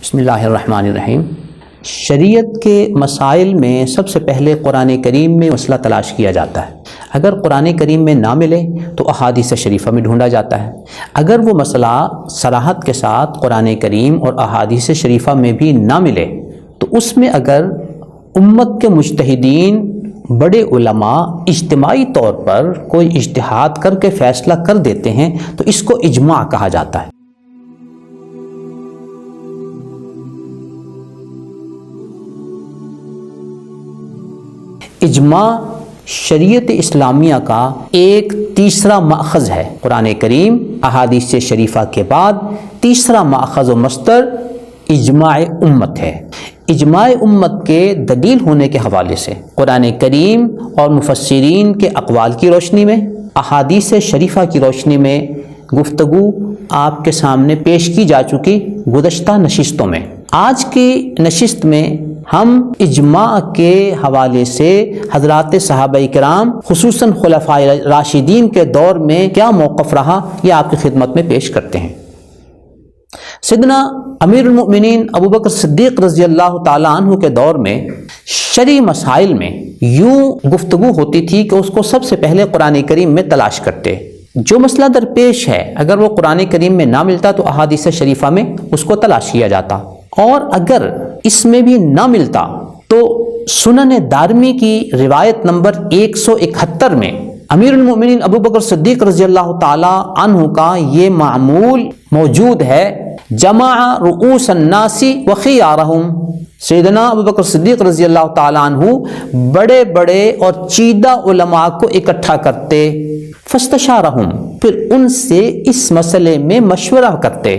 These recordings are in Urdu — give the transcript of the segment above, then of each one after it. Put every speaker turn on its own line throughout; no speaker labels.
بسم اللہ الرحمن الرحیم۔ شریعت کے مسائل میں سب سے پہلے قرآن کریم میں مسئلہ تلاش کیا جاتا ہے۔ اگر قرآن کریم میں نہ ملے تو احادیث شریفہ میں ڈھونڈا جاتا ہے۔ اگر وہ مسئلہ صراحت کے ساتھ قرآن کریم اور احادیث شریفہ میں بھی نہ ملے تو اس میں اگر امت کے مجتہدین بڑے علماء اجتماعی طور پر کوئی اجتہاد کر کے فیصلہ کر دیتے ہیں تو اس کو اجماع کہا جاتا ہے۔ اجماع شریعت اسلامیہ کا ایک تیسرا ماخذ ہے۔ قرآن کریم احادیث شریفہ کے بعد تیسرا ماخذ و مصدر اجماع امت ہے۔ اجماع امت کے دلیل ہونے کے حوالے سے قرآن کریم اور مفسرین کے اقوال کی روشنی میں، احادیث شریفہ کی روشنی میں گفتگو آپ کے سامنے پیش کی جا چکی گزشتہ نشستوں میں۔ آج کی نشست میں ہم اجماع کے حوالے سے حضرات صحابہ کرام خصوصاً خلفائے راشدین کے دور میں کیا موقف رہا یہ آپ کی خدمت میں پیش کرتے ہیں۔ سیدنا امیر المؤمنین ابو بکر صدیق رضی اللہ تعالیٰ عنہ کے دور میں شرعی مسائل میں یوں گفتگو ہوتی تھی کہ اس کو سب سے پہلے قرآن کریم میں تلاش کرتے۔ جو مسئلہ درپیش ہے اگر وہ قرآن کریم میں نہ ملتا تو احادیث شریفہ میں اس کو تلاش کیا جاتا، اور اگر اس میں بھی نہ ملتا تو سنن دارمی کی روایت نمبر 171 میں امیر المؤمنین ابو بکر صدیق رضی اللہ تعالی عنہ کا یہ معمول موجود ہے، جمع رؤوس الناس وخیارہم۔ سیدنا ابو بکر صدیق رضی اللہ تعالی عنہ بڑے بڑے اور چیدہ علماء کو اکٹھا کرتے، فاستشارہم، پھر ان سے اس مسئلے میں مشورہ کرتے،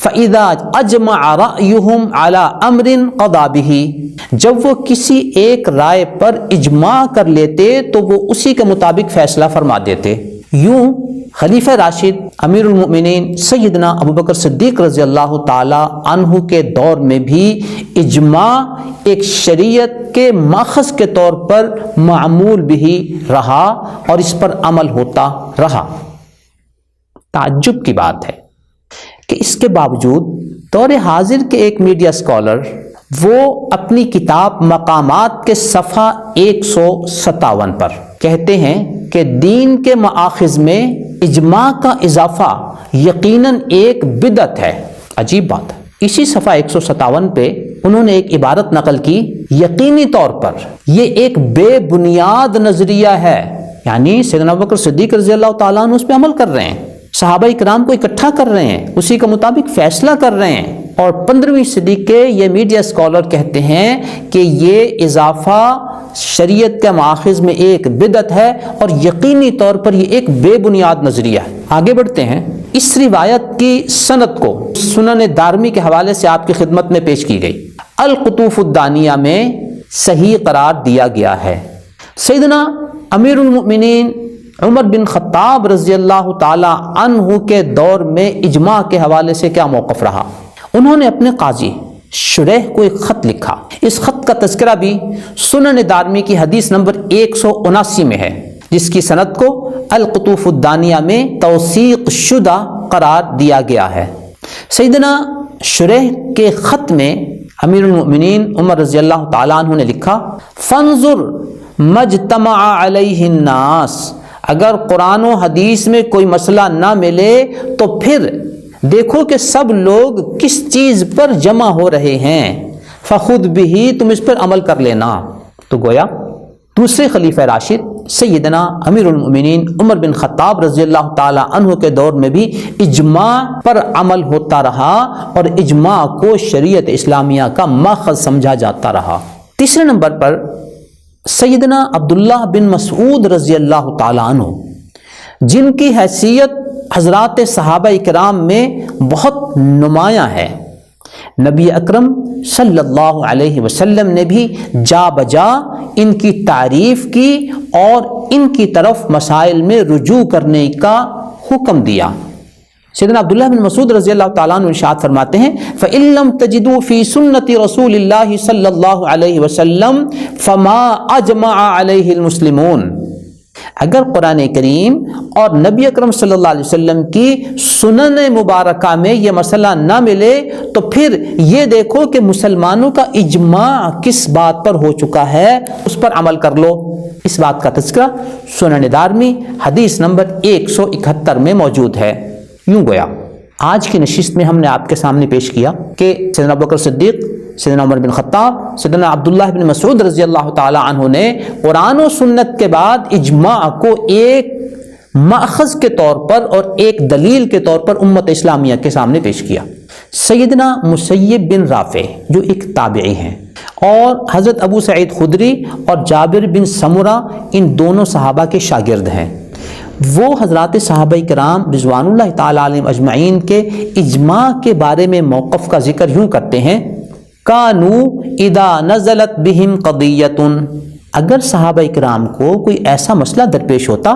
فَإِذَا أَجْمَعَ رَأْيُهُمْ عَلَىٰ أَمْرٍ قَضَىٰ بِهِ، جب وہ کسی ایک رائے پر اجماع کر لیتے تو وہ اسی کے مطابق فیصلہ فرما دیتے۔ یوں خلیفہ راشد امیر المؤمنین سیدنا ابو بکر صدیق رضی اللہ تعالی عنہ کے دور میں بھی اجماع ایک شریعت کے ماخذ کے طور پر معمول بھی رہا اور اس پر عمل ہوتا رہا۔ تعجب کی بات ہے کہ اس کے باوجود دور حاضر کے ایک میڈیا اسکالر وہ اپنی کتاب مقامات کے صفحہ 157 پر کہتے ہیں کہ دین کے مآخذ میں اجماع کا اضافہ یقیناً ایک بدعت ہے۔ عجیب بات ہے، اسی صفحہ 157 پہ انہوں نے ایک عبارت نقل کی، یقینی طور پر یہ ایک بے بنیاد نظریہ ہے، یعنی سیدنا ابو بکر صدیق رضی اللہ تعالیٰ عنہ اس پہ عمل کر رہے ہیں، صحابہ کرام کو اکٹھا کر رہے ہیں، اسی کے مطابق فیصلہ کر رہے ہیں، اور 15ویں صدی کے یہ میڈیا اسکالر کہتے ہیں کہ یہ اضافہ شریعت کے ماخذ میں ایک بدعت ہے اور یقینی طور پر یہ ایک بے بنیاد نظریہ ہے۔ آگے بڑھتے ہیں، اس روایت کی سند کو سنن دارمی کے حوالے سے آپ کی خدمت میں پیش کی گئی، القطوف الدانیہ میں صحیح قرار دیا گیا ہے۔ سیدنا امیر المؤمنین عمر بن خطاب رضی اللہ تعالی عنہ کے دور میں اجماع کے حوالے سے کیا موقف رہا؟ انہوں نے اپنے قاضی شریح کو ایک خط لکھا، اس خط کا تذکرہ بھی سنن دارمی کی حدیث نمبر 179 میں ہے، جس کی سند کو القطوف الدانیہ میں توثیق شدہ قرار دیا گیا ہے۔ سیدنا شریح کے خط میں امیر المؤمنین عمر رضی اللہ تعالیٰ عنہ نے لکھا، فانظر مجتمع علیہ الناس، اگر قرآن و حدیث میں کوئی مسئلہ نہ ملے تو پھر دیکھو کہ سب لوگ کس چیز پر جمع ہو رہے ہیں، فخذ بہ، تم اس پر عمل کر لینا۔ تو گویا دوسرے خلیفہ راشد سیدنا امیر المؤمنین عمر بن خطاب رضی اللہ تعالی عنہ کے دور میں بھی اجماع پر عمل ہوتا رہا اور اجماع کو شریعت اسلامیہ کا ماخذ سمجھا جاتا رہا۔ تیسرے نمبر پر سیدنا عبداللہ بن مسعود رضی اللہ تعالی عنہ، جن کی حیثیت حضرات صحابہ کرام میں بہت نمایاں ہے، نبی اکرم صلی اللہ علیہ وسلم نے بھی جا بجا ان کی تعریف کی اور ان کی طرف مسائل میں رجوع کرنے کا حکم دیا۔ سیدنا عبداللہ بن مسعود رضی اللہ تعالیٰ عنہ ارشاد فرماتے ہیں، فَإِن لَّمْ تَجِدُوا فِي سُنَّةِ رَسُولِ اللَّهِ صلی اللہ علیہ وسلم فَمَا أَجْمَعَ عَلَيْهِ الْمُسْلِمُونَ، اگر قرآن کریم اور نبی اکرم صلی اللہ علیہ وسلم کی سنن مبارکہ میں یہ مسئلہ نہ ملے تو پھر یہ دیکھو کہ مسلمانوں کا اجماع کس بات پر ہو چکا ہے، اس پر عمل کر لو۔ اس بات کا تذکرہ سنن دارمی حدیث نمبر 171 میں موجود ہے۔ یوں گویا آج کی نشست میں ہم نے آپ کے سامنے پیش کیا کہ سیدنا ابوبکر صدیق، سیدنا عمر بن خطاب، سیدنا عبداللہ بن مسعود رضی اللہ تعالی عنہ نے قرآن و سنت کے بعد اجماع کو ایک مأخذ کے طور پر اور ایک دلیل کے طور پر امت اسلامیہ کے سامنے پیش کیا۔ سیدنا مسیب بن رافع جو ایک تابعی ہیں اور حضرت ابو سعید خدری اور جابر بن سمرہ ان دونوں صحابہ کے شاگرد ہیں، وہ حضرات صحابہ کرام رضوان اللہ تعالی علیہم اجمعین کے اجماع کے بارے میں موقف کا ذکر یوں کرتے ہیں، کانو اذا نزلت بہم قضیۃ، اگر صحابہ کرام کو کوئی ایسا مسئلہ درپیش ہوتا،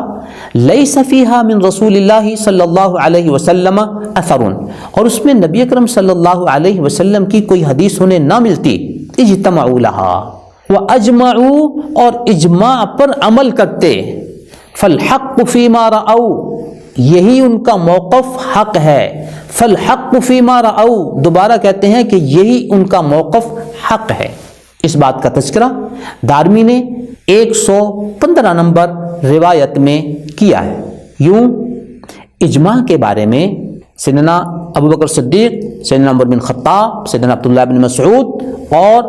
لیس فیہا من رسول اللہ صلی اللہ علیہ وسلم اثر، اور اس میں نبی اکرم صلی اللہ علیہ وسلم کی کوئی حدیث انہیں نہ ملتی، اجتمعوا لہا واجمعوا، اور اجماع پر عمل کرتے، فالحق فیما رأوا، یہی ان کا موقف حق ہے، فالحق فیما رأوا، دوبارہ کہتے ہیں کہ یہی ان کا موقف حق ہے۔ اس بات کا تذکرہ دارمی نے 115 نمبر روایت میں کیا ہے۔ یوں اجماع کے بارے میں سیدنا ابوبکر صدیق، سیدنا عمر بن خطاب، سیدنا عبداللہ بن مسعود اور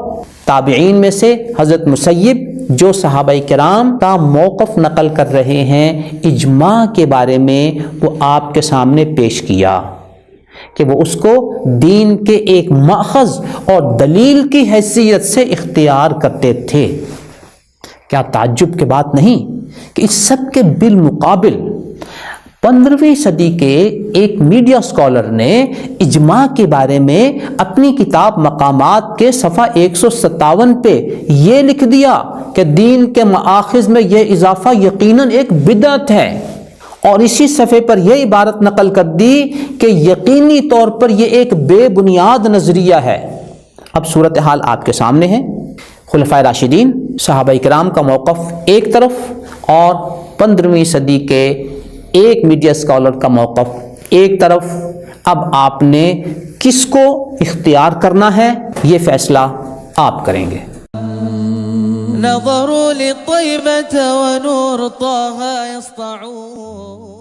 تابعین میں سے حضرت مسیب جو صحابہ کرام کا موقف نقل کر رہے ہیں اجماع کے بارے میں، وہ آپ کے سامنے پیش کیا کہ وہ اس کو دین کے ایک مأخذ اور دلیل کی حیثیت سے اختیار کرتے تھے۔ کیا تعجب کی بات نہیں کہ اس سب کے بالمقابل 15ویں صدی کے ایک میڈیا اسکالر نے اجماع کے بارے میں اپنی کتاب مقامات کے صفحہ 157 پہ یہ لکھ دیا کہ دین کے مآخذ میں یہ اضافہ یقیناً ایک بدعت ہے، اور اسی صفحے پر یہ عبارت نقل کر دی کہ یقینی طور پر یہ ایک بے بنیاد نظریہ ہے۔ اب صورتحال آپ کے سامنے ہے، خلفائے راشدین، صحابہ کرام کا موقف ایک طرف اور 15ویں صدی کے ایک میڈیا اسکالر کا موقف ایک طرف۔ اب آپ نے کس کو اختیار کرنا ہے یہ فیصلہ آپ کریں گے۔
نظروا للطيبة ونور طه يسطعون